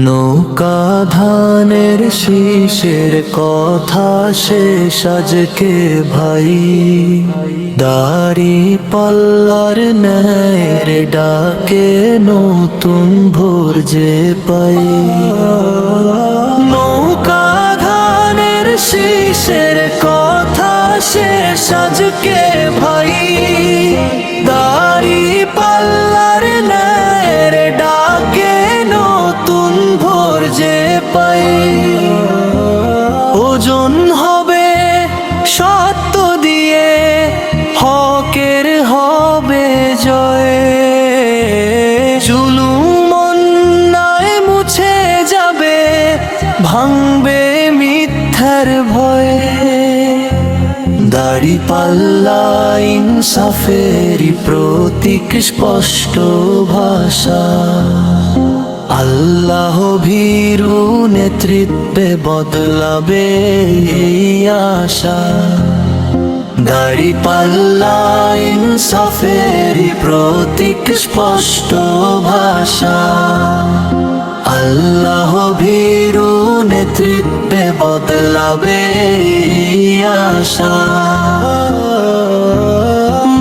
নৌকা ধানের শীষের কথা শেষ আজকে ভাই, দাড়ি পাল্লার ন্যায়ের ডাকে নতুন ভোর যে পাই। নৌকা ধানের শীষের কথা শেষ আজকে ভাই, দাড়ি পাল্লার ন্যায়ের ডাকে নতুন ভোর যে পাই। ওজন হবে সত্য দিয়ে, হকের হবে জয়, জুলুম অন্যায় মুছে যাবে, ভাঙবে মিথ্যার ভয়ে। দাড়িপাল্লা ইনসাফেরই প্রতীক স্পষ্ট ভাষা, আল্লাহ ভীরু নেতৃত্বে বদলাবে এই আশা। দাড়িপাল্লা ইনসাফেরই প্রতীক স্পষ্ট ভাষা, আল্লাহ ভীরু নেতৃত্বে বদলাবে এই আশা।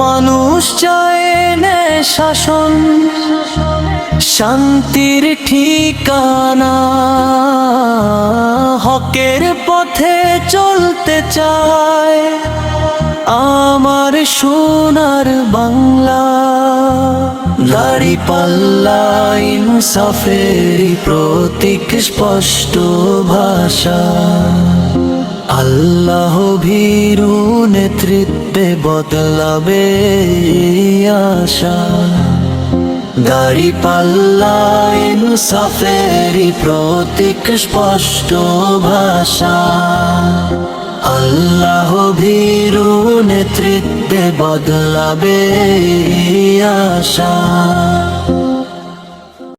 মানুষ চায় ন্যায় শাসন, শান্তির ঠিকানা, হকের পথে চলতে চায় আমার সোনার বাংলা। দাড়িপাল্লা ইনসাফেরই প্রতীক স্পষ্ট ভাষা, আল্লাহ ভীরু নেতৃত্বে বদলাবে আশা। দাড়িপাল্লা ইনসাফেরই প্রতীক স্পষ্ট ভাষা, আল্লাহ ভীরু নেতৃত্বে বদলাবে আশা।